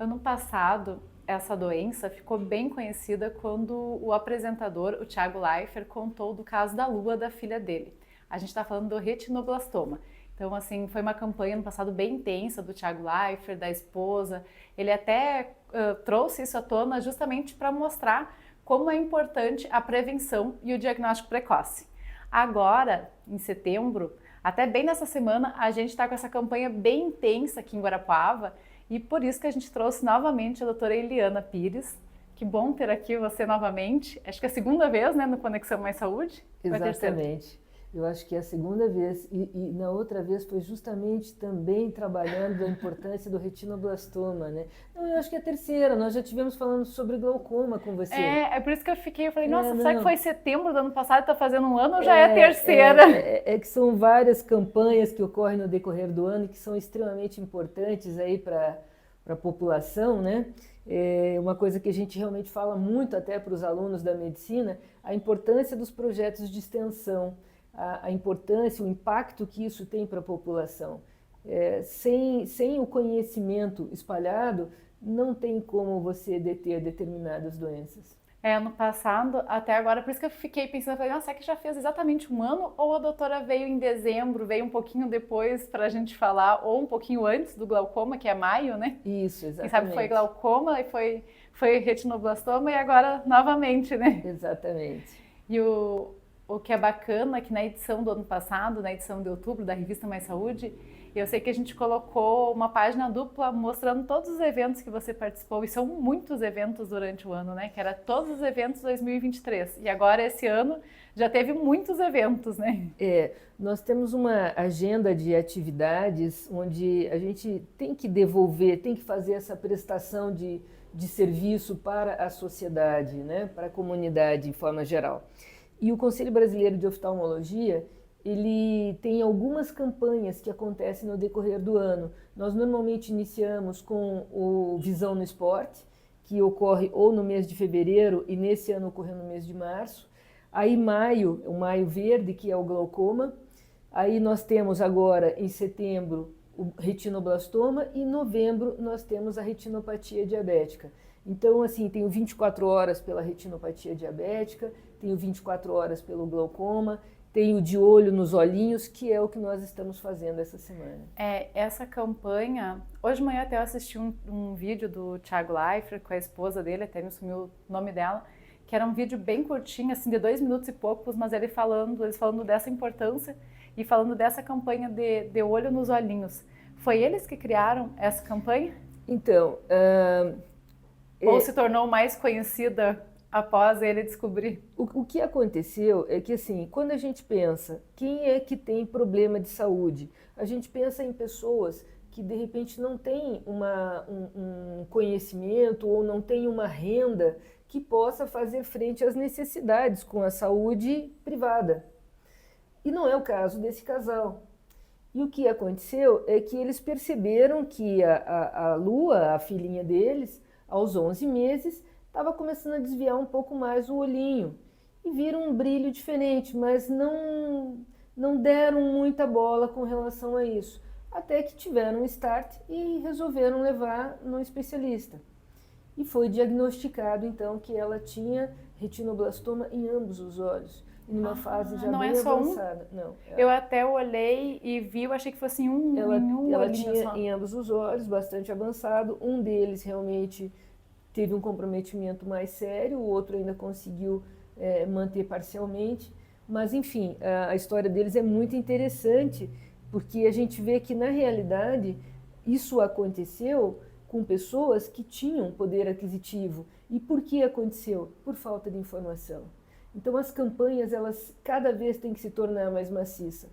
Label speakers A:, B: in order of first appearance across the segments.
A: Ano passado, essa doença ficou bem conhecida quando o apresentador, o Thiago Leifert, contou do caso da Lua, da filha dele. A gente está falando do retinoblastoma. Então, assim, foi uma campanha no passado bem intensa do Thiago Leifert, da esposa. Ele até trouxe isso à tona justamente para mostrar como é importante a prevenção e o diagnóstico precoce. Agora, em setembro, até bem nessa semana, a gente está com essa campanha bem intensa aqui em Guarapuava, e por isso que a gente trouxe novamente a doutora Eliana Pires. Que bom ter aqui você novamente. Acho que é a segunda vez, né, no Conexão Mais Saúde?
B: Exatamente. Eu acho que é a segunda vez, e na outra vez foi justamente também trabalhando a importância do retinoblastoma, né? Não, eu acho que é a terceira, nós já tivemos falando sobre glaucoma com você.
A: É por isso que eu falei, nossa, será que foi setembro do ano passado, está fazendo um ano ou já é a terceira?
B: É que são várias campanhas que ocorrem no decorrer do ano e que são extremamente importantes aí para a população, né? É uma coisa que a gente realmente fala muito até para os alunos da medicina, a importância dos projetos de extensão, a importância, o impacto que isso tem para a população. Sem o conhecimento espalhado, não tem como você deter determinadas doenças.
A: Ano passado, até agora, por isso que eu fiquei pensando, falei, nossa, será que já fez exatamente um ano? Ou a doutora veio em dezembro, veio um pouquinho depois para a gente falar, ou um pouquinho antes do glaucoma, que é maio, né?
B: Isso, exatamente.
A: Quem sabe foi glaucoma e foi retinoblastoma e agora novamente, né?
B: Exatamente.
A: E o que é bacana é que na edição do ano passado, na edição de outubro da revista Mais Saúde, eu sei que a gente colocou uma página dupla mostrando todos os eventos que você participou, e são muitos eventos durante o ano, né? Que era todos os eventos 2023. E agora, esse ano, já teve muitos eventos, né?
B: Nós temos uma agenda de atividades onde a gente tem que devolver, tem que fazer essa prestação de serviço para a sociedade, né? Para a comunidade, de forma geral. E o Conselho Brasileiro de Oftalmologia, ele tem algumas campanhas que acontecem no decorrer do ano. Nós normalmente iniciamos com o Visão no Esporte, que ocorre ou no mês de fevereiro e nesse ano ocorreu no mês de março. Aí maio, o Maio Verde, que é o glaucoma. Aí nós temos agora em setembro o retinoblastoma e em novembro nós temos a retinopatia diabética. Então, assim, tenho 24 horas pela retinopatia diabética, tenho 24 horas pelo glaucoma, tenho de olho nos olhinhos, que é o que nós estamos fazendo essa semana.
A: Essa campanha, hoje de manhã até eu assisti um vídeo do Thiago Leifert com a esposa dele, até me sumiu o nome dela, que era um vídeo bem curtinho, assim, de 2 minutos e poucos, mas eles falando dessa importância e falando dessa campanha de olho nos olhinhos. Foi eles que criaram essa campanha?
B: Então,
A: ou se tornou mais conhecida após ele descobrir?
B: O que aconteceu é que, assim, quando a gente pensa quem é que tem problema de saúde, a gente pensa em pessoas que de repente não têm um conhecimento ou não têm uma renda que possa fazer frente às necessidades com a saúde privada. E não é o caso desse casal. E o que aconteceu é que eles perceberam que a Lua, a filhinha deles, aos 11 meses, estava começando a desviar um pouco mais o olhinho. E viram um brilho diferente, mas não deram muita bola com relação a isso. Até que tiveram um start e resolveram levar no especialista. E foi diagnosticado, então, que ela tinha retinoblastoma em ambos os olhos. Em uma fase já bem avançada.
A: Não. Eu até olhei e vi, eu achei que fosse em um
B: ela tinha só. Em ambos os olhos, bastante avançado. Um deles realmente teve um comprometimento mais sério, o outro ainda conseguiu manter parcialmente. Mas, enfim, a história deles é muito interessante, porque a gente vê que, na realidade, isso aconteceu com pessoas que tinham poder aquisitivo. E por que aconteceu? Por falta de informação. Então as campanhas, elas cada vez têm que se tornar mais maciças.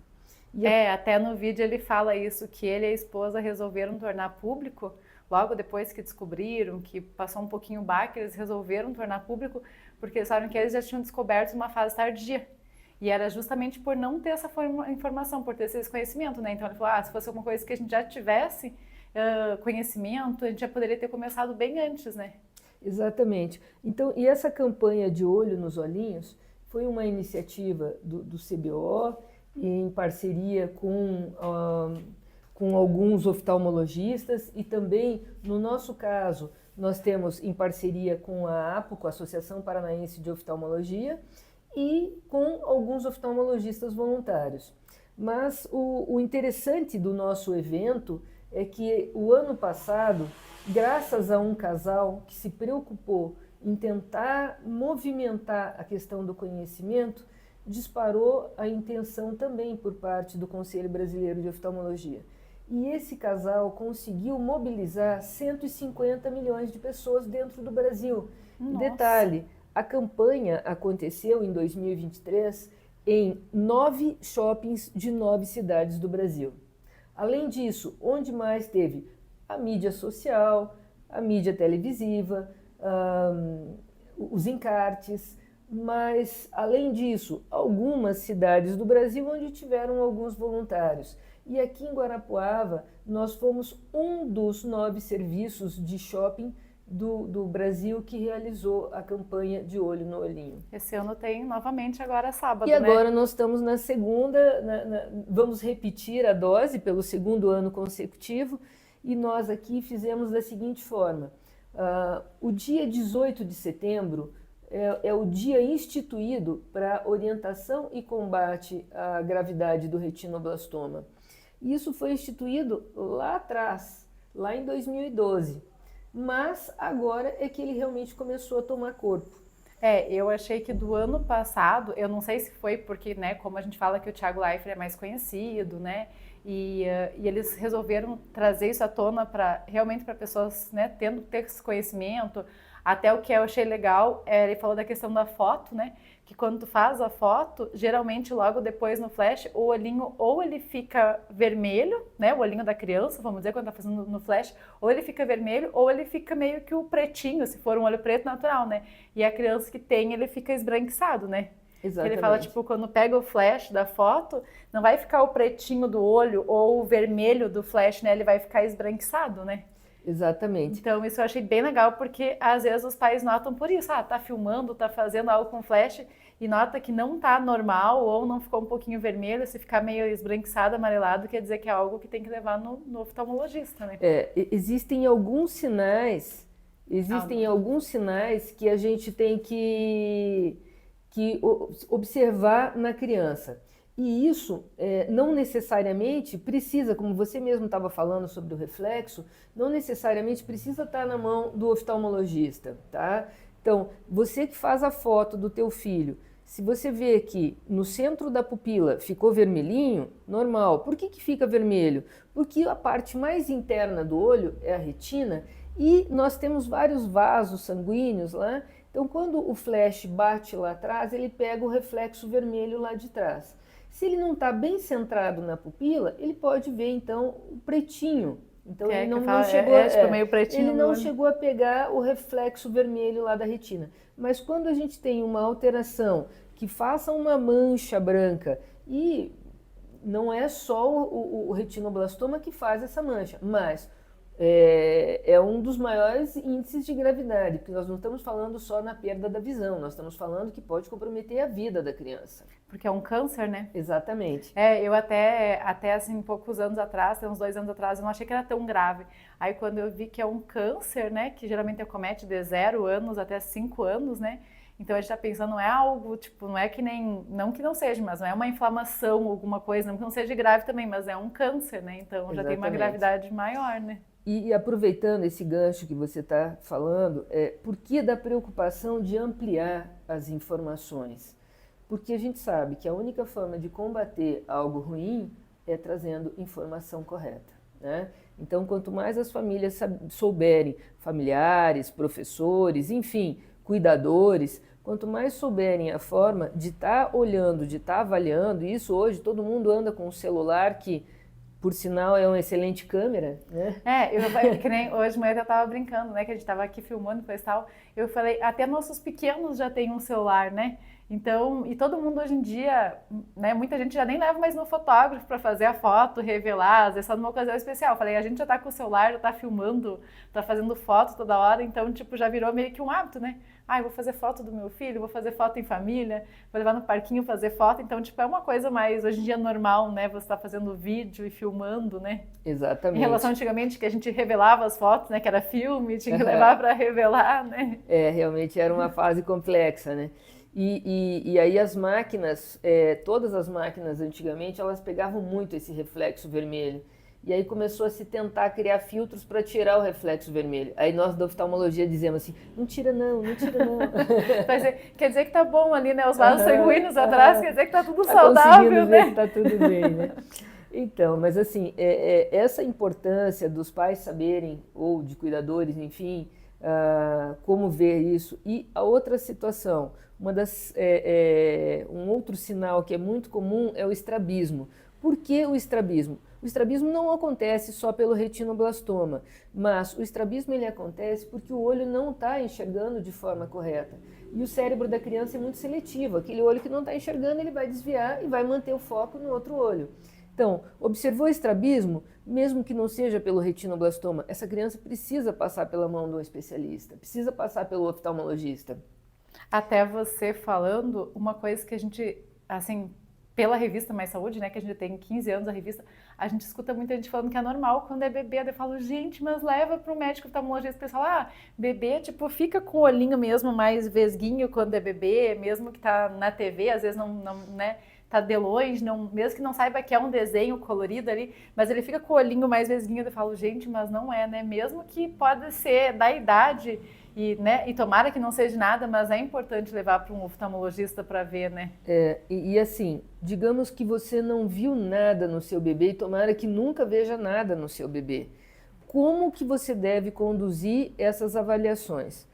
A: Até no vídeo ele fala isso, que ele e a esposa resolveram tornar público, logo depois que descobriram, que passou um pouquinho o baque, eles resolveram tornar público, porque eles sabem que eles já tinham descoberto uma fase tardia. E era justamente por não ter essa informação, por ter esse desconhecimento, né? Então ele falou, se fosse alguma coisa que a gente já tivesse conhecimento, a gente já poderia ter começado bem antes, né?
B: Exatamente. Então, e essa campanha de olho nos olhinhos foi uma iniciativa do CBO, em parceria com com alguns oftalmologistas e também, no nosso caso, nós temos em parceria com a APO, com a Associação Paranaense de Oftalmologia, e com alguns oftalmologistas voluntários. Mas o interessante do nosso evento é que o ano passado, graças a um casal que se preocupou em tentar movimentar a questão do conhecimento, disparou a intenção também por parte do Conselho Brasileiro de Oftalmologia. E esse casal conseguiu mobilizar 150 milhões de pessoas dentro do Brasil.
A: Nossa.
B: Detalhe, a campanha aconteceu em 2023 em 9 shoppings de 9 cidades do Brasil. Além disso, onde mais teve a mídia social, a mídia televisiva, os encartes, mas além disso, algumas cidades do Brasil onde tiveram alguns voluntários. E aqui em Guarapuava, nós fomos um dos 9 serviços de shopping do Brasil que realizou a campanha de Olho no Olhinho.
A: Esse ano tem novamente agora sábado,
B: E agora nós estamos na segunda, vamos repetir a dose pelo segundo ano consecutivo, e nós aqui fizemos da seguinte forma. O dia 18 de setembro é o dia instituído para orientação e combate à gravidade do retinoblastoma. Isso foi instituído lá atrás, lá em 2012, mas agora é que ele realmente começou a tomar corpo.
A: Eu achei que do ano passado, eu não sei se foi porque, né, como a gente fala que o Thiago Leifert é mais conhecido, né, e eles resolveram trazer isso à tona realmente para pessoas, né, ter esse conhecimento. Até o que eu achei legal, ele falou da questão da foto, né, que quando tu faz a foto, geralmente logo depois no flash, o olhinho ou ele fica vermelho, né, o olhinho da criança, vamos dizer, quando tá fazendo no flash, ou ele fica vermelho, ou ele fica meio que o pretinho, se for um olho preto natural, né, e a criança que tem, ele fica esbranquiçado, né.
B: Exatamente.
A: Ele fala, tipo, quando pega o flash da foto, não vai ficar o pretinho do olho ou o vermelho do flash, né, ele vai ficar esbranquiçado, né.
B: Exatamente.
A: Então isso eu achei bem legal, porque às vezes os pais notam por isso, tá filmando, tá fazendo algo com flash e nota que não tá normal ou não ficou um pouquinho vermelho, se ficar meio esbranquiçado, amarelado, quer dizer que é algo que tem que levar no oftalmologista, né?
B: Existem alguns sinais que a gente tem que observar na criança. E isso não necessariamente precisa, como você mesmo estava falando sobre o reflexo, não necessariamente precisa estar na mão do oftalmologista, tá? Então, você que faz a foto do teu filho, se você vê que no centro da pupila ficou vermelhinho, normal. Por que fica vermelho? Porque a parte mais interna do olho é a retina e nós temos vários vasos sanguíneos lá. Então, quando o flash bate lá atrás, ele pega o reflexo vermelho lá de trás. Se ele não está bem centrado na pupila, ele pode ver então o pretinho. Então ele não chegou a pegar o reflexo vermelho lá da retina. Mas quando a gente tem uma alteração que faça uma mancha branca, e não é só o retinoblastoma que faz essa mancha, mas é um dos maiores índices de gravidade, porque nós não estamos falando só na perda da visão, nós estamos falando que pode comprometer a vida da criança.
A: Porque é um câncer, né?
B: Exatamente.
A: Eu até assim, poucos anos atrás, uns 2 anos atrás, eu não achei que era tão grave. Aí quando eu vi que é um câncer, né, que geralmente acomete de 0 anos até 5 anos, né? Então a gente tá pensando, não é algo, tipo, não é que nem, não que não seja, mas não é uma inflamação, alguma coisa, não que não seja grave também, mas é um câncer, né? Então já tem uma gravidade maior, né?
B: E aproveitando esse gancho que você está falando, por que da preocupação de ampliar as informações? Porque a gente sabe que a única forma de combater algo ruim é trazendo informação correta, né? Então, quanto mais as famílias souberem, familiares, professores, enfim, cuidadores, quanto mais souberem a forma de estar olhando, de estar avaliando, isso hoje todo mundo anda com um celular que, por sinal, é uma excelente câmera, né?
A: Que nem hoje de manhã eu estava brincando, né? Que a gente estava aqui filmando e tal. Eu falei, até nossos pequenos já têm um celular, né? Então, e todo mundo hoje em dia, né? Muita gente já nem leva mais no fotógrafo para fazer a foto, revelar, às vezes só numa ocasião especial. Eu falei, a gente já tá com o celular, já tá filmando, tá fazendo foto toda hora, então, tipo, já virou meio que um hábito, né? Ah, eu vou fazer foto do meu filho, vou fazer foto em família, vou levar no parquinho fazer foto. Então, tipo, é uma coisa mais, hoje em dia, normal, né? Você tá fazendo vídeo e filmando, né?
B: Exatamente.
A: Em relação antigamente, que a gente revelava as fotos, né? Que era filme, tinha que levar para revelar, né?
B: Realmente era uma fase complexa, né? E aí as máquinas, todas as máquinas antigamente, elas pegavam muito esse reflexo vermelho. E aí começou a se tentar criar filtros para tirar o reflexo vermelho. Aí nós da oftalmologia dizemos assim, não tira não, não tira não.
A: Quer dizer que tá bom ali, né? Os vasos sanguíneos atrás, quer dizer que tá tudo
B: tá
A: saudável,
B: ver
A: né?
B: que tá tudo bem, né? Então, mas assim, essa importância dos pais saberem, ou de cuidadores, enfim, como ver isso. E a outra situação, um outro sinal que é muito comum é o estrabismo. Por que o estrabismo? O estrabismo não acontece só pelo retinoblastoma, mas o estrabismo ele acontece porque o olho não está enxergando de forma correta. E o cérebro da criança é muito seletivo. Aquele olho que não está enxergando, ele vai desviar e vai manter o foco no outro olho. Então, observou estrabismo, mesmo que não seja pelo retinoblastoma, essa criança precisa passar pela mão de um especialista, precisa passar pelo oftalmologista.
A: Até você falando, uma coisa que a gente, assim, pela revista Mais Saúde, né, que a gente tem 15 anos a revista, a gente escuta muita gente falando que é normal quando é bebê. Eu falo, gente, mas leva para o médico oftalmologista, o pessoal, bebê, tipo, fica com o olhinho mesmo mais vesguinho quando é bebê, mesmo que tá na TV, às vezes não né, tá de longe, não, mesmo que não saiba que é um desenho colorido ali, mas ele fica com o olhinho mais vesguinho. Eu falo, gente, mas não é, né, mesmo que pode ser da idade. E tomara que não seja nada, mas é importante levar para um oftalmologista para ver, né?
B: E assim, digamos que você não viu nada no seu bebê e tomara que nunca veja nada no seu bebê. Como que você deve conduzir essas avaliações?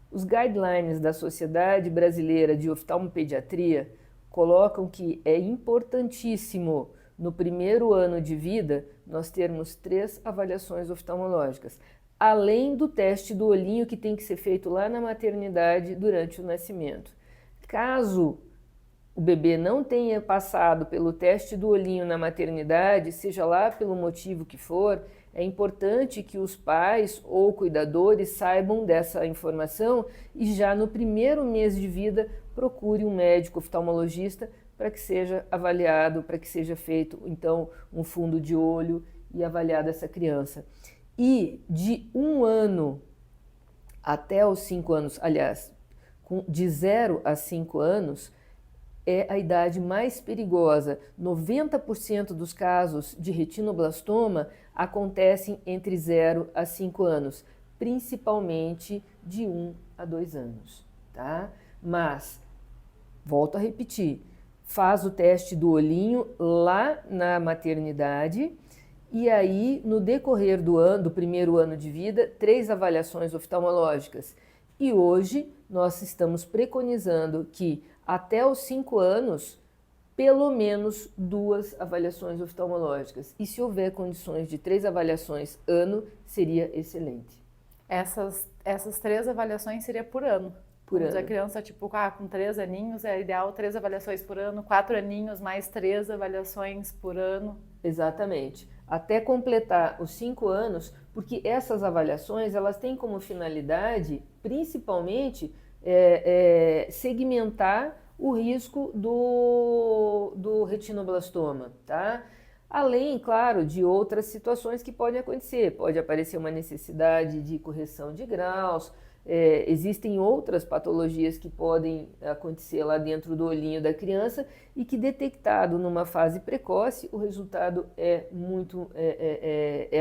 B: Os guidelines da Sociedade Brasileira de Oftalmopediatria colocam que é importantíssimo no primeiro ano de vida nós termos 3 avaliações oftalmológicas. Além do teste do olhinho que tem que ser feito lá na maternidade durante o nascimento. Caso o bebê não tenha passado pelo teste do olhinho na maternidade, seja lá pelo motivo que for, é importante que os pais ou cuidadores saibam dessa informação e já no primeiro mês de vida procure um médico oftalmologista para que seja avaliado, para que seja feito então um fundo de olho e avaliada essa criança. E de 1 ano até os 5 anos, aliás, de 0 a 5 anos, é a idade mais perigosa. 90% dos casos de retinoblastoma acontecem entre 0 a 5 anos, principalmente de 1 a 2 anos, tá? Mas, volto a repetir, faz o teste do olhinho lá na maternidade. E aí, no decorrer do primeiro ano de vida, 3 avaliações oftalmológicas. E hoje, nós estamos preconizando que até os 5 anos, pelo menos 2 avaliações oftalmológicas. E se houver condições de 3 avaliações ano, seria excelente.
A: Essas 3 avaliações seria por ano?
B: Por ano.
A: A criança, tipo, com 3 aninhos, é ideal 3 avaliações por ano, 4 aninhos, mais 3 avaliações por ano.
B: Exatamente. Até completar os 5 anos, porque essas avaliações elas têm como finalidade, principalmente, segmentar o risco do retinoblastoma, tá? Além, claro, de outras situações que podem acontecer. Pode aparecer uma necessidade de correção de graus, existem outras patologias que podem acontecer lá dentro do olhinho da criança e que, detectado numa fase precoce, o resultado é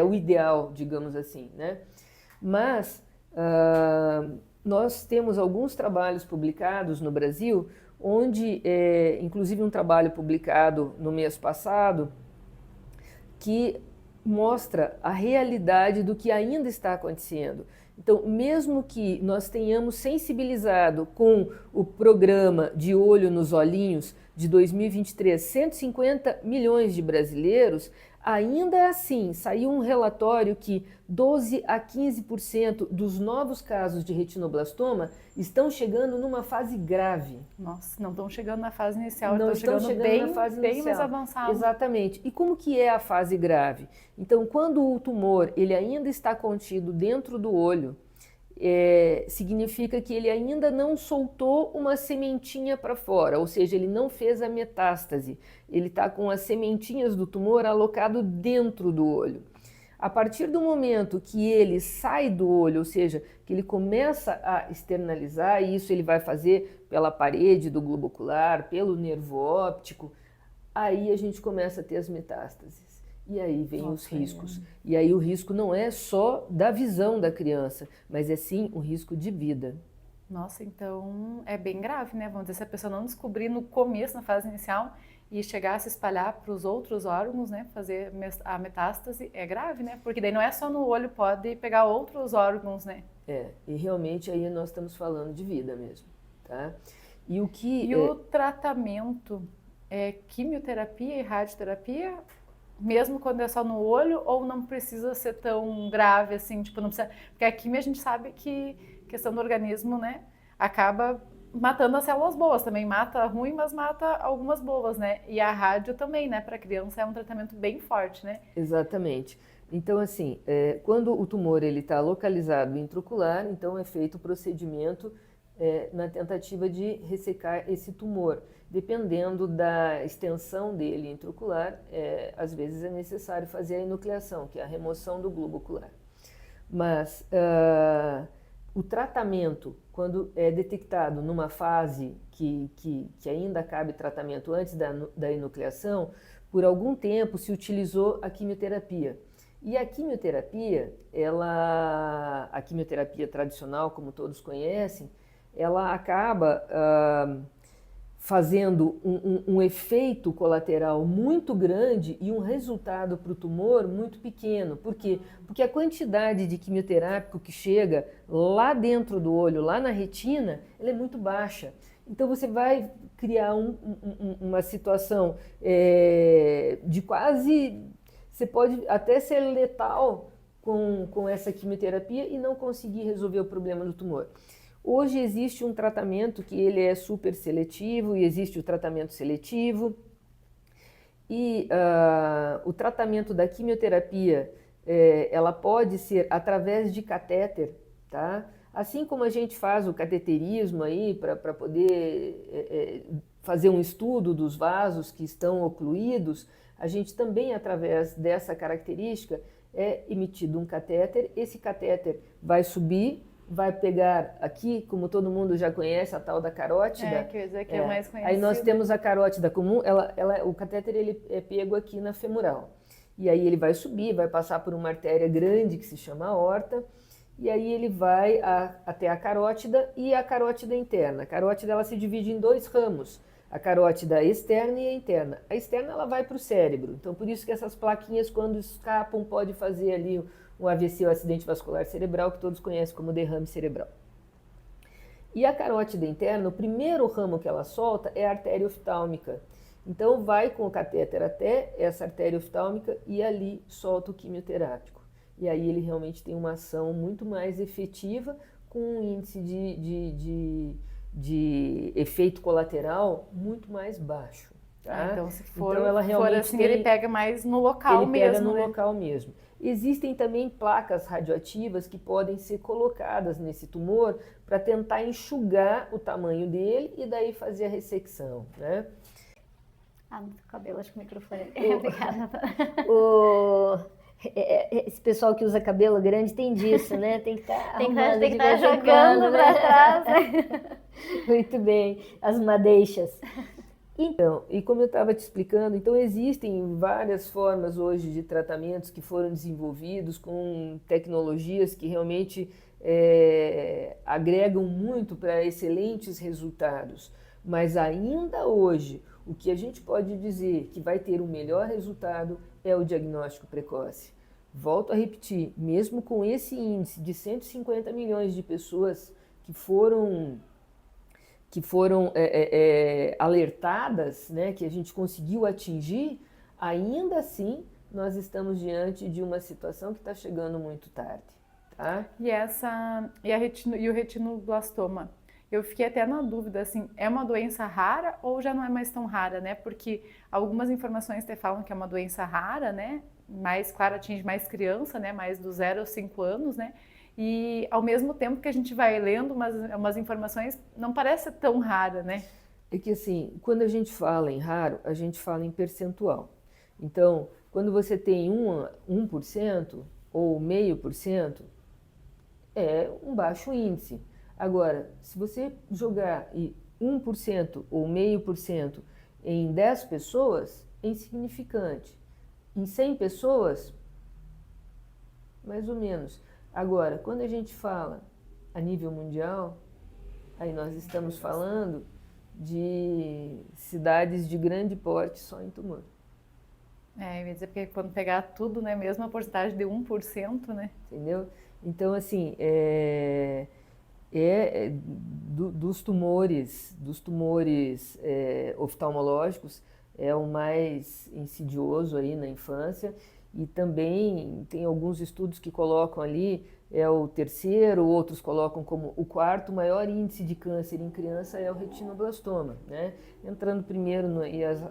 B: o ideal, digamos assim, né? Mas nós temos alguns trabalhos publicados no Brasil, onde, inclusive um trabalho publicado no mês passado, que mostra a realidade do que ainda está acontecendo. Então, mesmo que nós tenhamos sensibilizado com o programa de Olho nos Olhinhos de 2023 150 milhões de brasileiros, ainda assim saiu um relatório que 12 a 15% dos novos casos de retinoblastoma estão chegando numa fase grave.
A: Nossa, não estão chegando na fase inicial,
B: não estão chegando na fase
A: bem
B: inicial.
A: mais avançado.
B: Exatamente. E como que é a fase grave? Então, quando o tumor ele ainda está contido dentro do olho, significa que ele ainda não soltou uma sementinha para fora, ou seja, ele não fez a metástase. Ele está com as sementinhas do tumor alocado dentro do olho. A partir do momento que ele sai do olho, ou seja, que ele começa a externalizar, e isso ele vai fazer pela parede do globo ocular, pelo nervo óptico, aí a gente começa a ter as metástases. E aí vem os riscos. E aí o risco não é só da visão da criança, mas é sim o risco de vida.
A: Nossa, então é bem grave, né? Vamos dizer, se a pessoa não descobrir no começo, na fase inicial, e chegar a se espalhar para os outros órgãos, né? Fazer a metástase, é grave, né? Porque daí não é só no olho, pode pegar outros órgãos, né?
B: E realmente aí nós estamos falando de vida mesmo, tá? E
A: o tratamento é quimioterapia e radioterapia? Mesmo quando é só no olho, ou não precisa ser tão grave assim, tipo, não precisa... Porque a quimio a gente sabe que a questão do organismo, né, acaba matando as células boas, também mata ruim, mas mata algumas boas, né? E a rádio também, né, para criança é um tratamento bem forte, né?
B: Exatamente. Então, assim, quando o tumor ele está localizado intraocular, então é feito o procedimento na tentativa de ressecar esse tumor. Dependendo da extensão dele intraocular, às vezes é necessário fazer a enucleação, que é a remoção do globo ocular. Mas o tratamento, quando é detectado numa fase que ainda cabe tratamento antes da enucleação, por algum tempo se utilizou a quimioterapia. E a quimioterapia, a quimioterapia tradicional, como todos conhecem, ela acaba fazendo um efeito colateral muito grande e um resultado para o tumor muito pequeno. Por quê? Porque a quantidade de quimioterápico que chega lá dentro do olho, lá na retina, ela é muito baixa. Então você vai criar uma situação de quase... Você pode até ser letal com essa quimioterapia e não conseguir resolver o problema do tumor. Hoje existe um tratamento que ele é super seletivo e existe o tratamento seletivo. E o tratamento da quimioterapia, ela pode ser através de catéter, tá? Assim como a gente faz o cateterismo aí para poder fazer um estudo dos vasos que estão ocluídos, a gente também, através dessa característica, é emitido um catéter. Esse catéter vai subir, vai pegar aqui, como todo mundo já conhece, a tal da carótida.
A: Quer dizer que é mais conhecida.
B: Aí nós temos a carótida comum, o catéter ele é pego aqui na femoral. E aí ele vai subir, vai passar por uma artéria grande que se chama aorta, e aí ele vai até a carótida e a carótida interna. A carótida ela se divide em dois ramos, a carótida externa e a interna. A externa ela vai para o cérebro, então por isso que essas plaquinhas quando escapam pode fazer ali um AVC, o acidente vascular cerebral, que todos conhecem como derrame cerebral. E a carótida interna, o primeiro ramo que ela solta é a artéria oftálmica. Então vai com o catéter até essa artéria oftálmica e ali solta o quimioterápico. E aí ele realmente tem uma ação muito mais efetiva, com um índice de efeito colateral muito mais baixo. Tá?
A: Então se for,
B: então, ela realmente
A: assim, ele pega mais no local mesmo.
B: Ele pega no local mesmo. Existem também placas radioativas que podem ser colocadas nesse tumor para tentar enxugar o tamanho dele e daí fazer a ressecção, né?
C: No cabelo, acho que o microfone. Obrigada. Esse pessoal que usa cabelo grande tem disso, né? Tem que estar jogando para trás. Muito bem, as madeixas.
B: Então, e como eu estava te explicando, então existem várias formas hoje de tratamentos que foram desenvolvidos com tecnologias que realmente agregam muito para excelentes resultados. Mas ainda hoje, o que a gente pode dizer que vai ter o melhor resultado é o diagnóstico precoce. Volto a repetir, mesmo com esse índice de 150 milhões de pessoas que foram alertadas, né, que a gente conseguiu atingir, ainda assim nós estamos diante de uma situação que está chegando muito tarde. Tá?
A: E o retinoblastoma? Eu fiquei até na dúvida, assim, é uma doença rara ou já não é mais tão rara, né? Porque algumas informações até falam que é uma doença rara, né? Mais, claro, atinge mais criança, né? Mais do 0 aos 5 anos, né? e ao mesmo tempo que a gente vai lendo umas informações, não parece tão rara, né?
B: É que assim, quando a gente fala em raro, a gente fala em percentual. Então, quando você tem 1% ou 0,5%, é um baixo índice. Agora, se você jogar 1% ou 0,5% em 10 pessoas, é insignificante. Em 100 pessoas, mais ou menos. Agora, quando a gente fala a nível mundial, aí nós estamos falando de cidades de grande porte só em tumor.
A: Eu ia dizer, porque quando pegar tudo, né, mesmo a porcentagem de 1%, né?
B: Entendeu? Então, assim, dos tumores oftalmológicos, é o mais insidioso aí na infância, e também tem alguns estudos que colocam ali, é o terceiro, outros colocam como o quarto maior índice de câncer em criança é o retinoblastoma, né? Entrando primeiro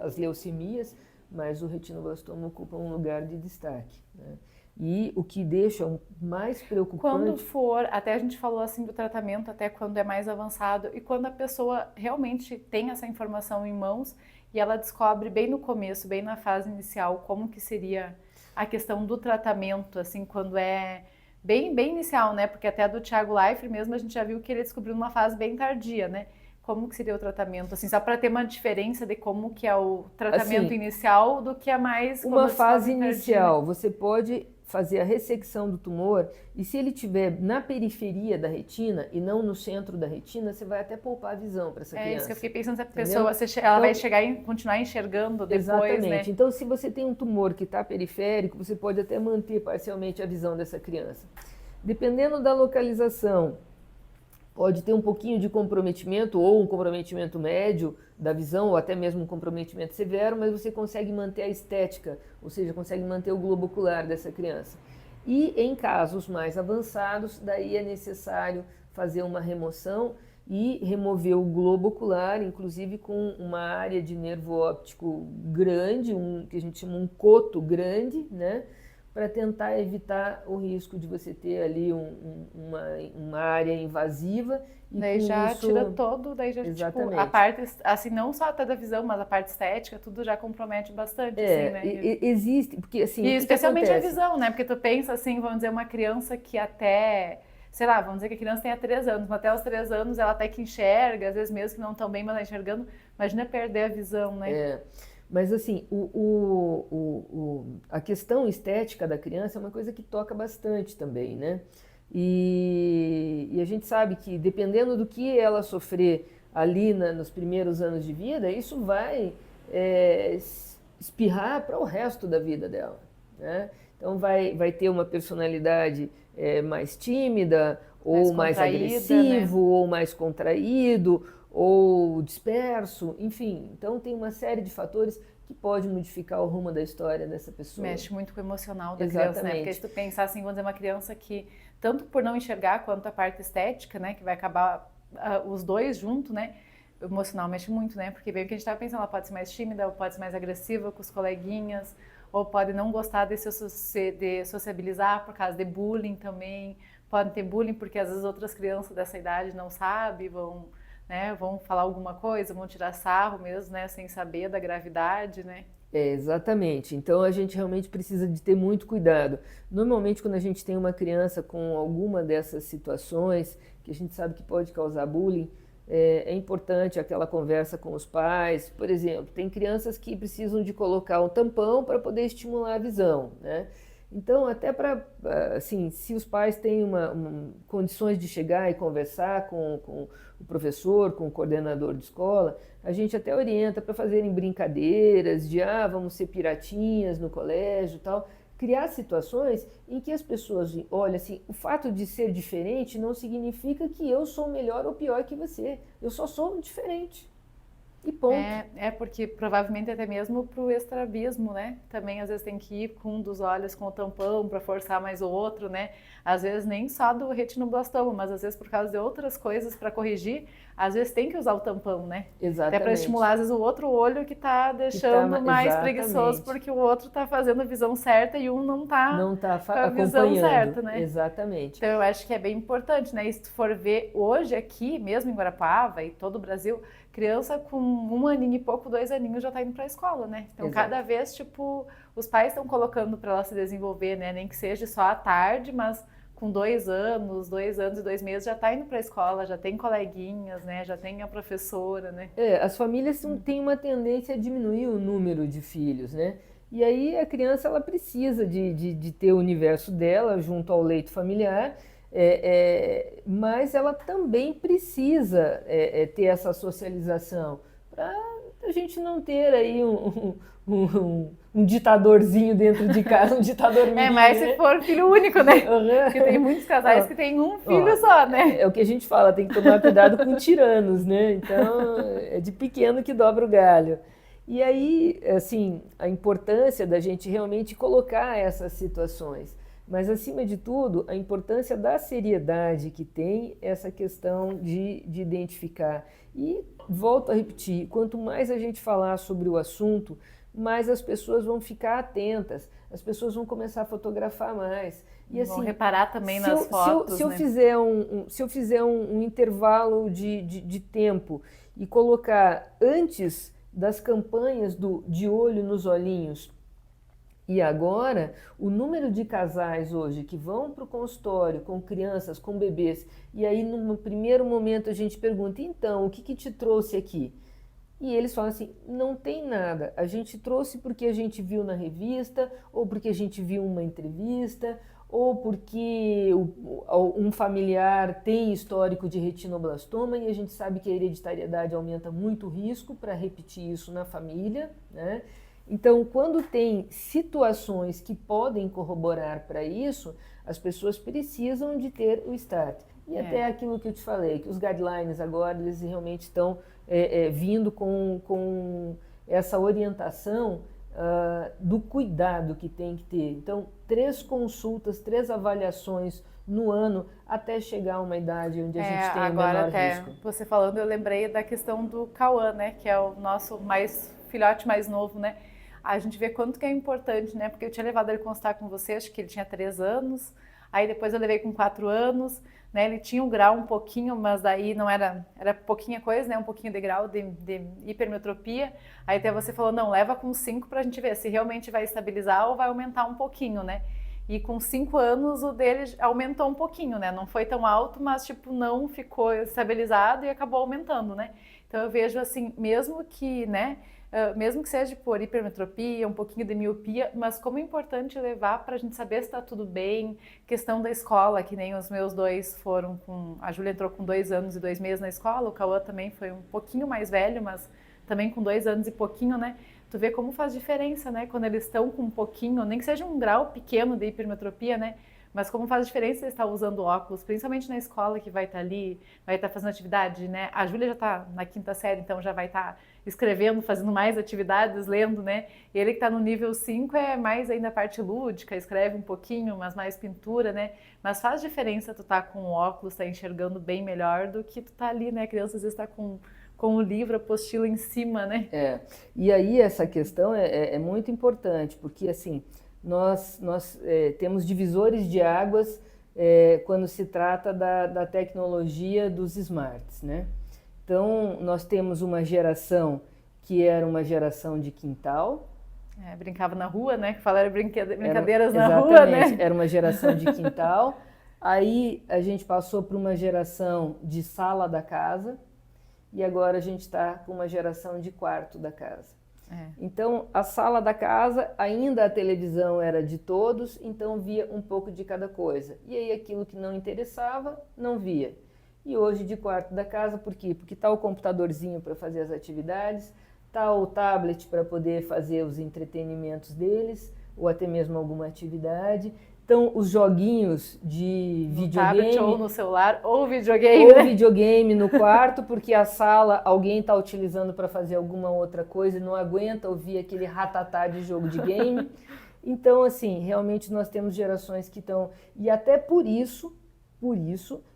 B: as leucemias, mas o retinoblastoma ocupa um lugar de destaque, né? E o que deixa mais preocupante...
A: Quando for, até a gente falou assim do tratamento, até quando é mais avançado, e quando a pessoa realmente tem essa informação em mãos e ela descobre bem no começo, bem na fase inicial, como que seria a questão do tratamento, assim, quando é bem inicial, né? Porque até do Thiago Leifert mesmo a gente já viu que ele descobriu numa fase bem tardia, né? Como que seria o tratamento, assim, só para ter uma diferença de como que é o tratamento
B: assim,
A: inicial do que é mais...
B: Uma fase inicial, você pode fazer a ressecção do tumor, e se ele estiver na periferia da retina e não no centro da retina, você vai até poupar a visão para essa criança.
A: É isso que eu fiquei pensando, se a pessoa, ela vai chegar e continuar enxergando depois,
B: exatamente.
A: né?
B: Então, se você tem um tumor que está periférico, você pode até manter parcialmente a visão dessa criança. Dependendo da localização, pode ter um pouquinho de comprometimento, ou um comprometimento médio da visão, ou até mesmo um comprometimento severo, mas você consegue manter a estética, ou seja, consegue manter o globo ocular dessa criança. E em casos mais avançados, daí é necessário fazer uma remoção e remover o globo ocular, inclusive com uma área de nervo óptico grande, que a gente chama um coto grande, né? Para tentar evitar o risco de você ter ali uma área invasiva. E
A: daí já
B: isso...
A: tira todo, daí já, tipo, a parte, assim, não só até da visão, mas a parte estética, tudo já compromete bastante, assim, né?
B: Existe, porque assim...
A: E especialmente a visão, né? Porque tu pensa assim, vamos dizer, uma criança que até, sei lá, vamos dizer que a criança tenha 3 anos, mas até os 3 anos ela até que enxerga, às vezes mesmo que não tão bem, mas tá enxergando, imagina perder a visão, né?
B: Mas assim, a questão estética da criança é uma coisa que toca bastante também, né? E a gente sabe que dependendo do que ela sofrer ali nos primeiros anos de vida, isso vai espirrar para o resto da vida dela, né? Então vai ter uma personalidade mais tímida, ou mais agressivo, né? Ou mais contraído, ou disperso, enfim. Então tem uma série de fatores que pode modificar o rumo da história dessa pessoa.
A: Mexe muito com o emocional da criança, né? Porque se tu pensar assim, vamos dizer, uma criança que, tanto por não enxergar quanto a parte estética, né? Que vai acabar os dois juntos, né? O emocional mexe muito, né? Porque bem o que a gente estava pensando, ela pode ser mais tímida, ou pode ser mais agressiva com os coleguinhas, ou pode não gostar de sociabilizar por causa de bullying também. Pode ter bullying porque às vezes outras crianças dessa idade não sabem, vão falar alguma coisa, vão tirar sarro mesmo, né, sem saber da gravidade, né?
B: Exatamente. Então a gente realmente precisa de ter muito cuidado. Normalmente quando a gente tem uma criança com alguma dessas situações, que a gente sabe que pode causar bullying, é importante aquela conversa com os pais. Por exemplo, tem crianças que precisam de colocar um tampão para poder estimular a visão, né? Então, até para, assim, se os pais têm condições de chegar e conversar com o professor, com o coordenador de escola, a gente até orienta para fazerem brincadeiras de, vamos ser piratinhas no colégio e tal. Criar situações em que as pessoas olham assim, o fato de ser diferente não significa que eu sou melhor ou pior que você. Eu só sou diferente. E ponto.
A: Porque provavelmente até mesmo para o estrabismo, né? Também às vezes tem que ir com um dos olhos com o tampão para forçar mais o outro, né? Às vezes nem só do retinoblastoma, mas às vezes por causa de outras coisas para corrigir, às vezes tem que usar o tampão, né?
B: Exatamente.
A: Até para estimular às vezes o outro olho que está deixando mais preguiçoso porque o outro está fazendo a visão certa e um não está com a visão certa, né?
B: Exatamente.
A: Então eu acho que é bem importante, né? E se tu for ver hoje aqui, mesmo em Guarapuava e todo o Brasil, criança com 1 aninho e pouco, 2 aninhos já está indo para a escola, né? Então cada vez, tipo, os pais estão colocando para ela se desenvolver, né? Nem que seja só à tarde, mas com 2 anos, 2 anos e 2 meses já está indo para a escola, já tem coleguinhas, né? Já tem a professora, né?
B: As famílias têm uma tendência a diminuir o número de filhos, né? E aí a criança ela precisa de ter o universo dela junto ao leito familiar, mas ela também precisa ter essa socialização para a gente não ter aí um ditadorzinho dentro de casa, um ditador mirim,
A: mas se for filho único, né? Porque tem muitos casais que tem um filho só, né?
B: É o que a gente fala, tem que tomar cuidado com tiranos, né? Então, é de pequeno que dobra o galho. E aí, assim, a importância da gente realmente colocar essas situações. Mas, acima de tudo, a importância da seriedade que tem essa questão de identificar. E, volto a repetir, quanto mais a gente falar sobre o assunto, mais as pessoas vão ficar atentas, as pessoas vão começar a fotografar mais. E, assim,
A: vão reparar também nas fotos,
B: se eu fizer um intervalo de tempo e colocar antes das campanhas de olho nos olhinhos, e agora, o número de casais hoje que vão para o consultório com crianças, com bebês, e aí no primeiro momento a gente pergunta, então, o que te trouxe aqui? E eles falam assim, não tem nada, a gente trouxe porque a gente viu na revista, ou porque a gente viu uma entrevista, ou porque um familiar tem histórico de retinoblastoma e a gente sabe que a hereditariedade aumenta muito o risco para repetir isso na família, né? Então, quando tem situações que podem corroborar para isso, as pessoas precisam de ter o START. E até aquilo que eu te falei, que os guidelines agora, eles realmente estão vindo com essa orientação do cuidado que tem que ter. Então, 3 consultas, 3 avaliações no ano, até chegar a uma idade onde a gente tem o menor risco.
A: Você falando, eu lembrei da questão do Cauã, né, que é o nosso filhote mais novo, né? A gente vê quanto que é importante, né? Porque eu tinha levado ele constar com você, acho que ele tinha 3 anos, aí depois eu levei com 4 anos, né? Ele tinha um grau um pouquinho, mas daí não era pouquinha coisa, né? Um pouquinho de grau de hipermetropia. Aí até você falou, não, leva com 5 pra gente ver se realmente vai estabilizar ou vai aumentar um pouquinho, né? E com 5 anos o dele aumentou um pouquinho, né? Não foi tão alto, mas tipo não ficou estabilizado e acabou aumentando, né? Então eu vejo assim, mesmo que, né? Mesmo que seja por hipermetropia, um pouquinho de miopia, mas como é importante levar para a gente saber se está tudo bem, questão da escola, que nem os meus 2 foram a Júlia entrou com 2 anos e 2 meses na escola, o Cauã também foi um pouquinho mais velho, mas também com 2 anos e pouquinho, né? Tu vê como faz diferença, né? Quando eles estão com um pouquinho, nem que seja um grau pequeno de hipermetropia, né? Mas como faz diferença eles estar usando óculos, principalmente na escola que vai estar ali, vai estar fazendo atividade, né? A Júlia já está na 5ª série, então já vai estar escrevendo, fazendo mais atividades, lendo, né? E ele que está no nível 5 é mais ainda a parte lúdica, escreve um pouquinho, mas mais pintura, né? Mas faz diferença tu estar com óculos, estar enxergando bem melhor do que tu tá ali, né? A criança às vezes está com o livro, a apostila em cima, né?
B: E aí essa questão é muito importante, porque assim, nós temos divisores de águas quando se trata da tecnologia dos smarts, né? Então, nós temos uma geração que era uma geração de quintal.
A: Brincava na rua, né? Que falaram brincadeiras na rua, né?
B: Era uma geração de quintal. Aí a gente passou para uma geração de sala da casa e agora a gente está com uma geração de quarto da casa. Então, a sala da casa, ainda a televisão era de todos, então via um pouco de cada coisa. E aí aquilo que não interessava, não via. E hoje de quarto da casa, por quê? Porque está o computadorzinho para fazer as atividades, está o tablet para poder fazer os entretenimentos deles, ou até mesmo alguma atividade. Então, os joguinhos de videogame...
A: tablet, ou no celular, ou videogame,
B: ou
A: né?
B: videogame no quarto, porque a sala alguém está utilizando para fazer alguma outra coisa e não aguenta ouvir aquele ratatá de jogo de game. Então, assim, realmente nós temos gerações que estão... E até por isso,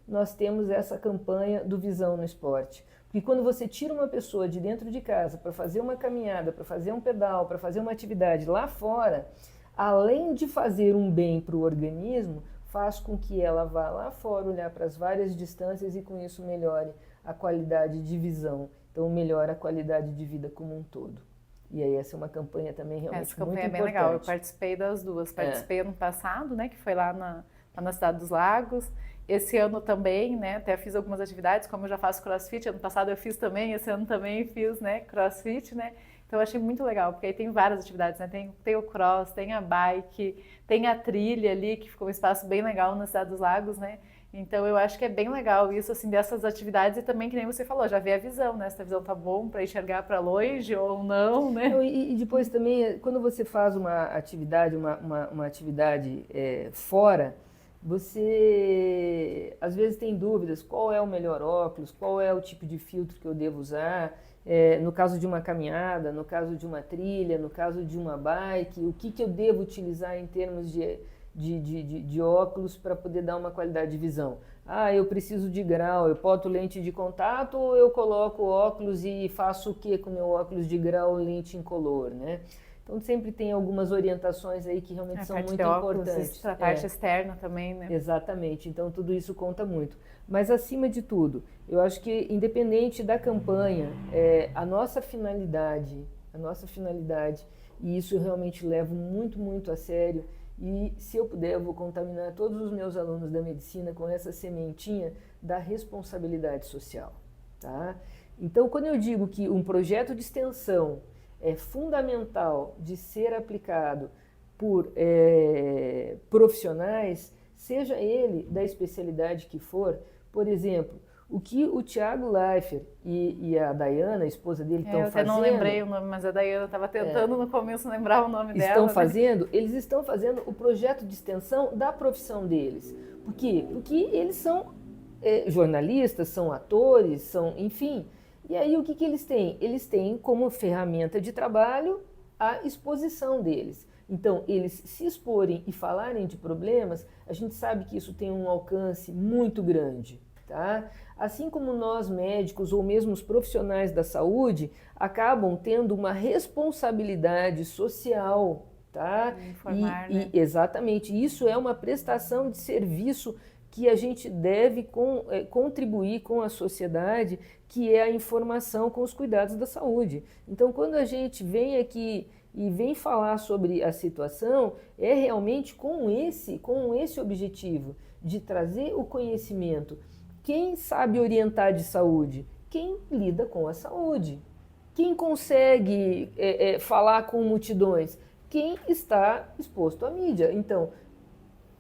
B: nós temos essa campanha do Visão no Esporte. Porque quando você tira uma pessoa de dentro de casa para fazer uma caminhada, para fazer um pedal, para fazer uma atividade lá fora, além de fazer um bem para o organismo, faz com que ela vá lá fora olhar para as várias distâncias e com isso melhore a qualidade de visão. Então melhora a qualidade de vida como um todo. E aí essa é uma campanha também realmente
A: essa campanha
B: muito
A: é bem
B: importante.
A: legal, eu participei das duas. Participei ano passado, né, que foi lá na Cidade dos Lagos. Esse ano também, né, até fiz algumas atividades, como eu já faço crossfit, ano passado eu fiz também, esse ano também fiz, né, crossfit, né. Então eu achei muito legal, porque aí tem várias atividades, né? Tem o cross, tem a bike, tem a trilha ali, que ficou um espaço bem legal na Cidade dos Lagos, né? Então eu acho que é bem legal isso, assim, dessas atividades e também, que nem você falou, já vê a visão, né? Se a visão tá bom para enxergar para longe ou não, né?
B: E depois também, quando você faz uma atividade, uma atividade fora, você às vezes tem dúvidas, qual é o melhor óculos, qual é o tipo de filtro que eu devo usar, no caso de uma caminhada, no caso de uma trilha, no caso de uma bike, o que eu devo utilizar em termos de óculos para poder dar uma qualidade de visão. Ah, eu preciso de grau, eu boto lente de contato ou eu coloco óculos e faço o que com meu óculos de grau, lente incolor, né? Então sempre tem algumas orientações aí que realmente são muito importantes.
A: A parte externa também, né?
B: Exatamente, então tudo isso conta muito. Mas acima de tudo, eu acho que independente da campanha, a nossa finalidade, e isso eu realmente levo muito, muito a sério, e se eu puder eu vou contaminar todos os meus alunos da medicina com essa sementinha da responsabilidade social, tá? Então quando eu digo que um projeto de extensão é fundamental de ser aplicado por profissionais, seja ele da especialidade que for. Por exemplo, o que o Thiago Leifert e a Dayana, a esposa dele, estão fazendo...
A: Eu não lembrei o nome, mas a Dayana estava tentando no começo lembrar o nome dela.
B: Estão fazendo, eles estão fazendo o projeto de extensão da profissão deles. Por quê? Porque eles são jornalistas, são atores, são, enfim... E aí o que eles têm? Eles têm como ferramenta de trabalho a exposição deles. Então, eles se exporem e falarem de problemas, a gente sabe que isso tem um alcance muito grande, tá? Assim como nós médicos ou mesmo os profissionais da saúde acabam tendo uma responsabilidade social, tá?
A: Informar, né?
B: Exatamente, isso é uma prestação de serviço que a gente deve contribuir com a sociedade, que é a informação com os cuidados da saúde. Então, quando a gente vem aqui e vem falar sobre a situação, é realmente com esse objetivo, de trazer o conhecimento. Quem sabe orientar de saúde? Quem lida com a saúde. Quem consegue falar com multidões? Quem está exposto à mídia. Então,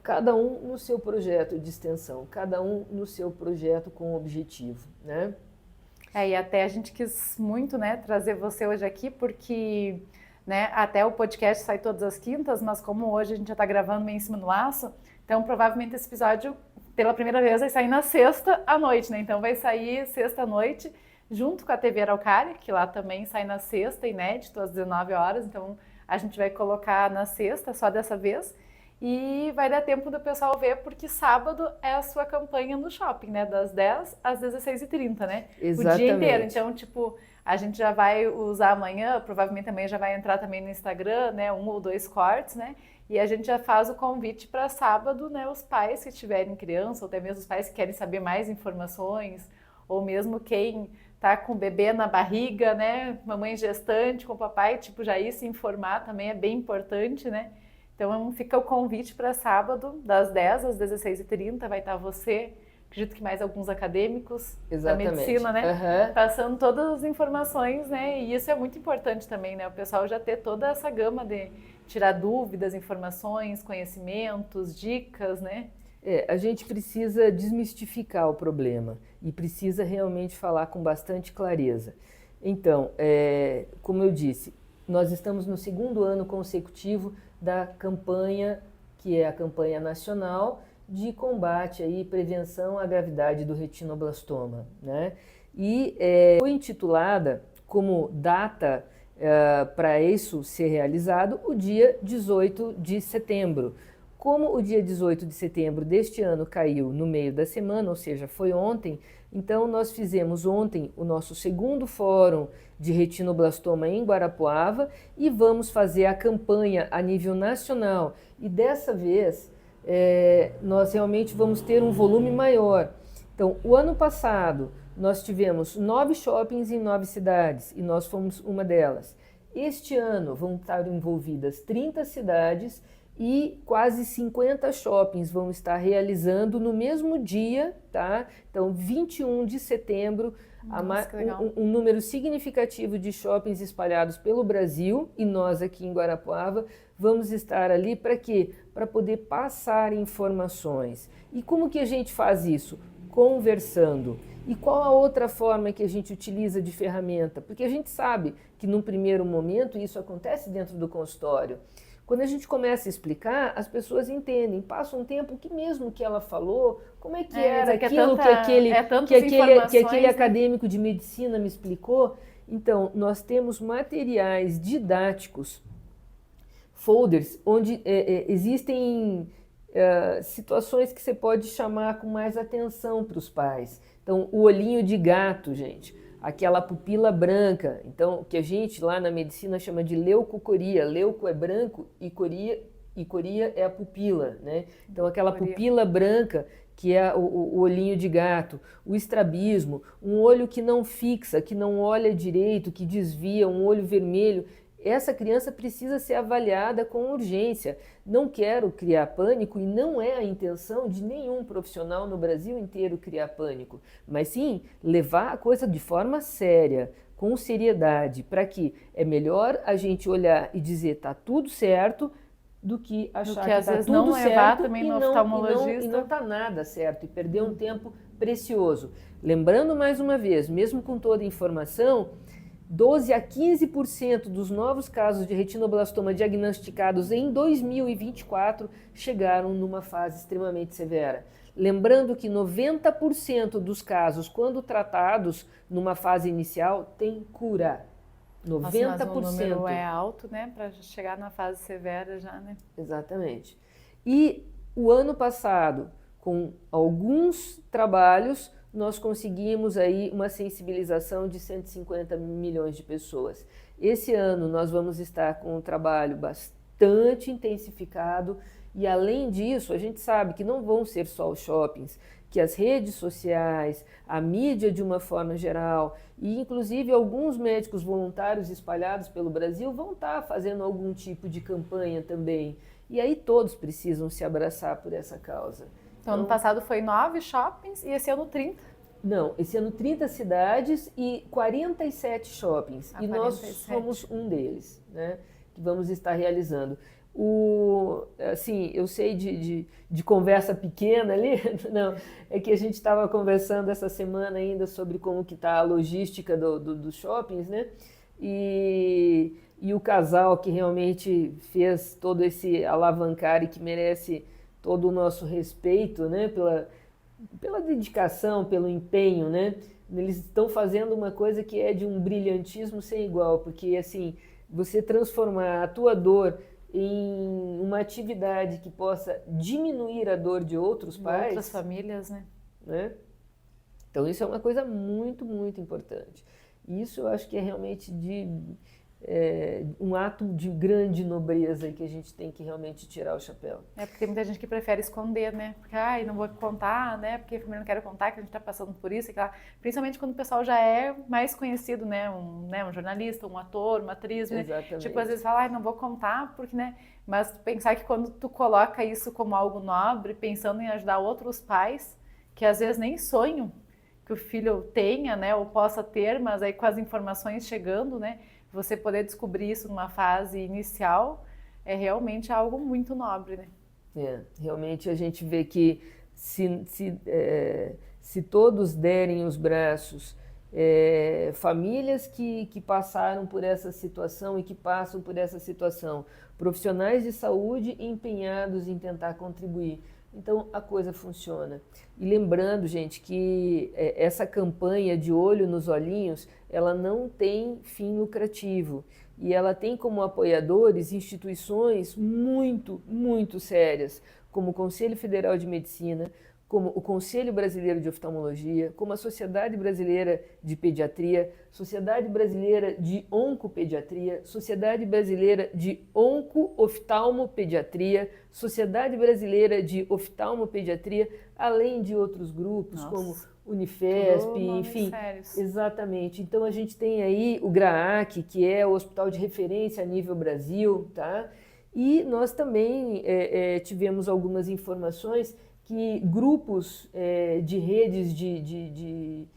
B: cada um no seu projeto de extensão, cada um no seu projeto com objetivo, né?
A: E até a gente quis muito, né, trazer você hoje aqui, porque, né, até o podcast sai todas as quintas, mas como hoje a gente já está gravando meio em cima do laço, então provavelmente esse episódio, pela primeira vez, vai sair na sexta à noite, né? Então vai sair sexta à noite, junto com a TV Araucária, que lá também sai na sexta, inédito, às 19 horas, então a gente vai colocar na sexta, só dessa vez. E vai dar tempo do pessoal ver, porque sábado é a sua campanha no shopping, né? Das 10 às 16h30, né?
B: Exatamente.
A: O dia inteiro. Então, tipo, a gente já vai usar amanhã, provavelmente também já vai entrar também no Instagram, né? 1 ou 2 cortes, né? E a gente já faz o convite para sábado, né? Os pais que tiverem criança, ou até mesmo os pais que querem saber mais informações, ou mesmo quem tá com o bebê na barriga, né? Mamãe gestante com o papai, tipo, já ir se informar também é bem importante, né? Então fica o convite para sábado, das 10 às 16h30, vai estar você, acredito que mais alguns acadêmicos da medicina, né?
B: Uhum.
A: Passando todas as informações, né? E isso é muito importante também, né? O pessoal já ter toda essa gama de tirar dúvidas, informações, conhecimentos, dicas, né?
B: A gente precisa desmistificar o problema e precisa realmente falar com bastante clareza. Então, como eu disse, nós estamos no 2º ano consecutivo da campanha, que é a campanha nacional de combate e prevenção à gravidade do retinoblastoma, né? E foi intitulada como data para isso ser realizado o dia 18 de setembro. Como o dia 18 de setembro deste ano caiu no meio da semana, ou seja, foi ontem, então nós fizemos ontem o nosso segundo fórum de retinoblastoma em Guarapuava e vamos fazer a campanha a nível nacional. E dessa vez nós realmente vamos ter um volume maior. Então, o ano passado nós tivemos 9 shoppings em 9 cidades e nós fomos uma delas. Este ano vão estar envolvidas 30 cidades e quase 50 shoppings vão estar realizando no mesmo dia, tá? Então, 21 de setembro, um número significativo de shoppings espalhados pelo Brasil e nós aqui em Guarapuava vamos estar ali para quê? Para poder passar informações. E como que a gente faz isso? Conversando. E qual a outra forma que a gente utiliza de ferramenta? Porque a gente sabe que num primeiro momento isso acontece dentro do consultório. Quando a gente começa a explicar, as pessoas entendem, passa um tempo que mesmo que ela falou, como é que era aquilo que aquele acadêmico de medicina me explicou. Então, nós temos materiais didáticos, folders, onde existem situações que você pode chamar com mais atenção para os pais. Então, o olhinho de gato, gente, aquela pupila branca, então, que a gente lá na medicina chama de leucocoria. Leuco é branco e coria é a pupila, né? Então, aquela pupila branca, que é o olhinho de gato, o estrabismo, um olho que não fixa, que não olha direito, que desvia, um olho vermelho. Essa criança precisa ser avaliada com urgência. Não quero criar pânico e não é a intenção de nenhum profissional no Brasil inteiro criar pânico, mas sim levar a coisa de forma séria, com seriedade, para que é melhor a gente olhar e dizer tá tudo certo do que achar que tá tudo certo
A: também no oftalmologista
B: e não tá nada certo e perder um tempo precioso. Lembrando mais uma vez, mesmo com toda a informação, 12 a 15% dos novos casos de retinoblastoma diagnosticados em 2024 chegaram numa fase extremamente severa. Lembrando que 90% dos casos, quando tratados numa fase inicial, tem cura. 90%.
A: Mas o número é alto, né, para chegar na fase severa já, né?
B: Exatamente. E o ano passado, com alguns trabalhos, nós conseguimos aí uma sensibilização de 150 milhões de pessoas. Esse ano nós vamos estar com um trabalho bastante intensificado e, além disso, a gente sabe que não vão ser só os shoppings, que as redes sociais, a mídia de uma forma geral e, inclusive, alguns médicos voluntários espalhados pelo Brasil vão estar fazendo algum tipo de campanha também. E aí todos precisam se abraçar por essa causa.
A: Então, ano passado foi 9 shoppings e esse ano 30?
B: Não, esse ano 30 cidades e 47 shoppings. E 47. Nós somos um deles, né, que vamos estar realizando. Assim, eu sei de conversa pequena ali, não, é que a gente estava conversando essa semana ainda sobre como que está a logística dos shoppings, né? E o casal que realmente fez todo esse alavancar e que merece todo o nosso respeito, né, pela dedicação, pelo empenho, né? Eles estão fazendo uma coisa que é de um brilhantismo sem igual, porque assim, você transformar a tua dor em uma atividade que possa diminuir a dor de outros pais,
A: outras famílias,
B: né? Então isso é uma coisa muito, muito importante. Isso eu acho que é realmente um ato de grande nobreza que a gente tem que realmente tirar o chapéu.
A: Porque tem muita gente que prefere esconder, né? Porque, não vou contar, né? Porque eu não quero contar que a gente está passando por isso. Principalmente quando o pessoal já é mais conhecido, né? Um jornalista, um ator, uma atriz, né?
B: Exatamente.
A: Tipo, às vezes fala, não vou contar, porque, né? Mas pensar que quando tu coloca isso como algo nobre, pensando em ajudar outros pais, que às vezes nem sonham que o filho tenha, né? Ou possa ter, mas aí com as informações chegando, né? Você poder descobrir isso numa fase inicial é realmente algo muito nobre, né?
B: Realmente a gente vê que se todos derem os braços famílias que passaram por essa situação e que passam por essa situação, profissionais de saúde empenhados em tentar contribuir. Então a coisa funciona. E lembrando, gente, que essa campanha de olho nos olhinhos, ela não tem fim lucrativo e ela tem como apoiadores instituições muito, muito sérias, como o Conselho Federal de Medicina, como o Conselho Brasileiro de Oftalmologia, como a Sociedade Brasileira de Pediatria, Sociedade Brasileira de Oncopediatria, Sociedade Brasileira de Onco-Oftalmopediatria, Sociedade Brasileira de Oftalmopediatria, além de outros grupos, como Unifesp, enfim.
A: Sérios.
B: Exatamente. Então a gente tem aí o GRAAC, que é o hospital de referência a nível Brasil, tá? E nós também tivemos algumas informações que grupos de redes de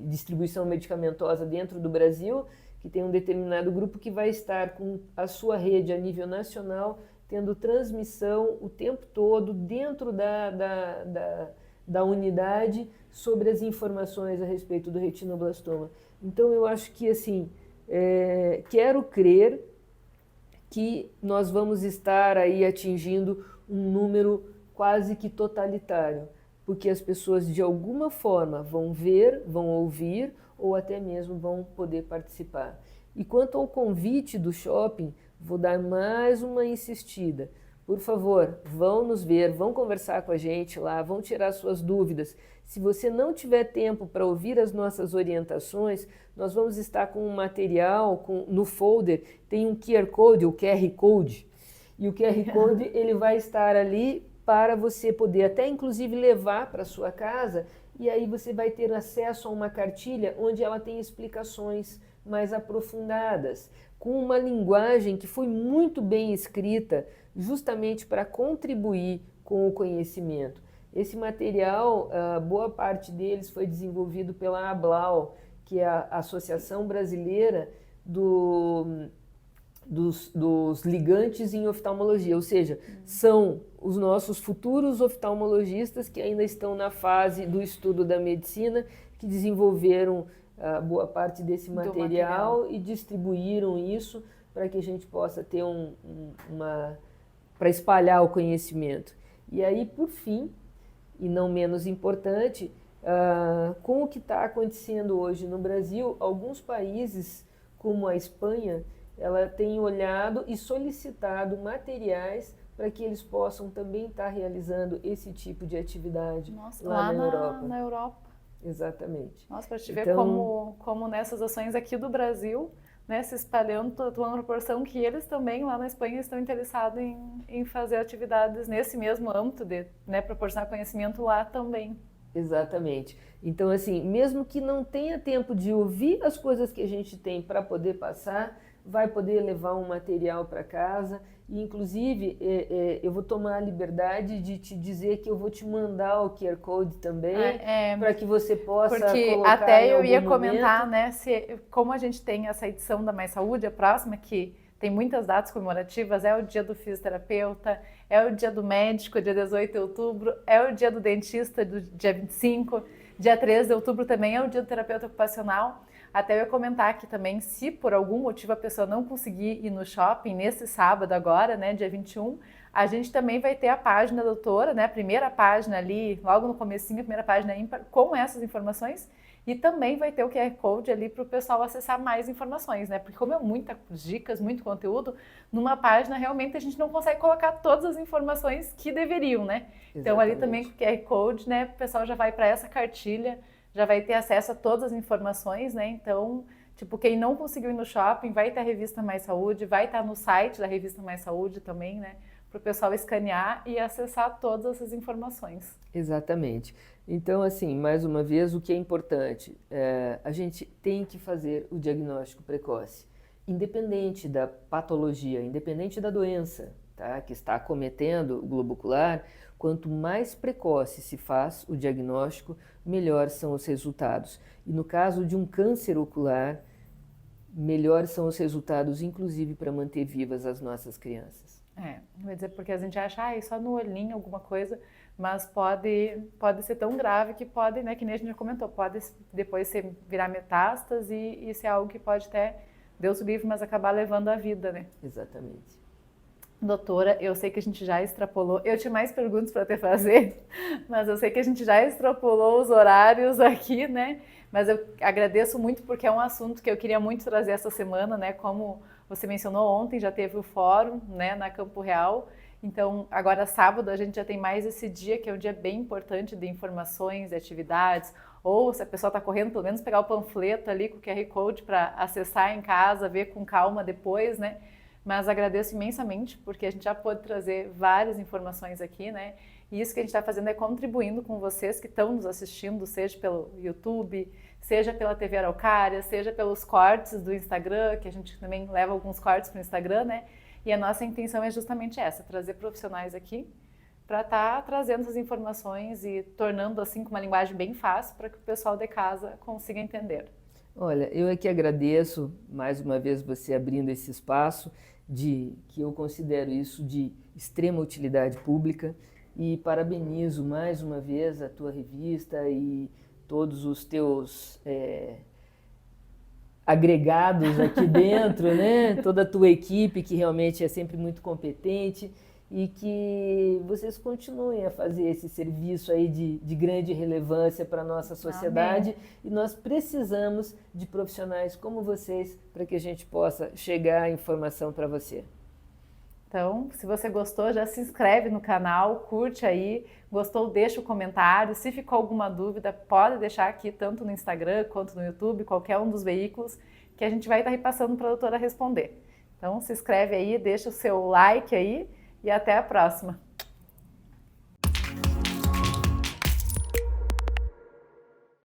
B: distribuição medicamentosa dentro do Brasil, que tem um determinado grupo que vai estar com a sua rede a nível nacional, tendo transmissão o tempo todo dentro da unidade sobre as informações a respeito do retinoblastoma. Então eu acho que assim, quero crer que nós vamos estar aí atingindo um número quase que totalitário, porque as pessoas de alguma forma vão ver, vão ouvir ou até mesmo vão poder participar. E quanto ao convite do shopping, vou dar mais uma insistida. Por favor, vão nos ver, vão conversar com a gente lá, vão tirar suas dúvidas. Se você não tiver tempo para ouvir as nossas orientações, nós vamos estar com um material, no folder, tem um QR Code, o QR Code, e o QR Code ele vai estar ali para você poder até inclusive levar para sua casa, e aí você vai ter acesso a uma cartilha onde ela tem explicações mais aprofundadas, com uma linguagem que foi muito bem escrita, justamente para contribuir com o conhecimento. Esse material, boa parte deles foi desenvolvido pela ABLAU, que é a Associação Brasileira dos Ligantes em Oftalmologia, ou seja, são os nossos futuros oftalmologistas que ainda estão na fase do estudo da medicina, que desenvolveram boa parte desse material e distribuíram isso para que a gente possa ter para espalhar o conhecimento. E aí, por fim, e não menos importante, com o que está acontecendo hoje no Brasil, alguns países, como a Espanha, ela tem olhado e solicitado materiais para que eles possam também estar realizando esse tipo de atividade.
A: Nossa,
B: lá na Europa.
A: Na Europa.
B: Exatamente.
A: Nossa, para te ver como nessas ações aqui do Brasil, né, se espalhando, tomando proporção que eles também lá na Espanha estão interessados em fazer atividades nesse mesmo âmbito de, né, proporcionar conhecimento lá também.
B: Exatamente. Então, assim, mesmo que não tenha tempo de ouvir as coisas que a gente tem para poder passar, vai poder levar um material para casa e, inclusive, eu vou tomar a liberdade de te dizer que eu vou te mandar o QR Code também, para que você possa
A: porque
B: colocar
A: até eu ia
B: momento.
A: Comentar, né, como a gente tem essa edição da Mais Saúde, a próxima, que tem muitas datas comemorativas, é o dia do fisioterapeuta, é o dia do médico, dia 18 de outubro, é o dia do dentista, do dia 25, dia 13 de outubro também é o dia do terapeuta ocupacional. Até eu ia comentar aqui também, se por algum motivo a pessoa não conseguir ir no shopping nesse sábado agora, né, dia 21, a gente também vai ter a página da doutora, né, a primeira página ali, logo no comecinho, a primeira página ímpar, com essas informações, e também vai ter o QR Code ali para o pessoal acessar mais informações, né, porque como é muitas dicas, muito conteúdo, numa página realmente a gente não consegue colocar todas as informações que deveriam, né.
B: Exatamente.
A: Então ali também com o QR Code, né, o pessoal já vai para essa cartilha, já vai ter acesso a todas as informações, né? Então, tipo, quem não conseguiu ir no shopping, vai ter a revista Mais Saúde, vai estar no site da revista Mais Saúde também, né? Para o pessoal escanear e acessar todas essas informações.
B: Exatamente. Então, assim, mais uma vez, o que é importante, a gente tem que fazer o diagnóstico precoce, independente da patologia, independente da doença, tá, que está acometendo o globo ocular. Quanto mais precoce se faz o diagnóstico, melhor são os resultados. E no caso de um câncer ocular, melhores são os resultados, inclusive para manter vivas as nossas crianças.
A: Vou dizer, porque a gente acha, só no olhinho alguma coisa, mas pode ser tão grave que pode, né, que nem a gente já comentou, pode depois virar metástase e ser algo que pode até, Deus o livre, mas acabar levando a vida, né?
B: Exatamente.
A: Doutora, eu sei que a gente já extrapolou, eu tinha mais perguntas para te fazer, mas eu sei que a gente já extrapolou os horários aqui, né? Mas eu agradeço muito porque é um assunto que eu queria muito trazer essa semana, né? Como você mencionou ontem, já teve o fórum, né, na Campo Real. Então, agora sábado a gente já tem mais esse dia, que é um dia bem importante de informações, de atividades, ou se a pessoa está correndo, pelo menos pegar o panfleto ali com o QR Code para acessar em casa, ver com calma depois, né? Mas agradeço imensamente, porque a gente já pôde trazer várias informações aqui, né? E isso que a gente está fazendo é contribuindo com vocês que estão nos assistindo, seja pelo YouTube, seja pela TV Araucária, seja pelos cortes do Instagram, que a gente também leva alguns cortes para o Instagram, né? E a nossa intenção é justamente essa, trazer profissionais aqui para estar trazendo essas informações e tornando assim com uma linguagem bem fácil para que o pessoal de casa consiga entender.
B: Olha, eu é que agradeço mais uma vez você abrindo esse espaço que eu considero isso de extrema utilidade pública e parabenizo mais uma vez a tua revista e todos os teus agregados aqui dentro, né? Toda a tua equipe que realmente é sempre muito competente e que vocês continuem a fazer esse serviço aí de grande relevância para a nossa sociedade. Amém. E nós precisamos de profissionais como vocês para que a gente possa chegar a informação para você.
A: Então, se você gostou, já se inscreve no canal, curte aí, gostou, deixa o comentário, se ficou alguma dúvida, pode deixar aqui tanto no Instagram quanto no YouTube, qualquer um dos veículos, que a gente vai estar repassando para a doutora responder. Então, se inscreve aí, deixa o seu like aí, e até a próxima!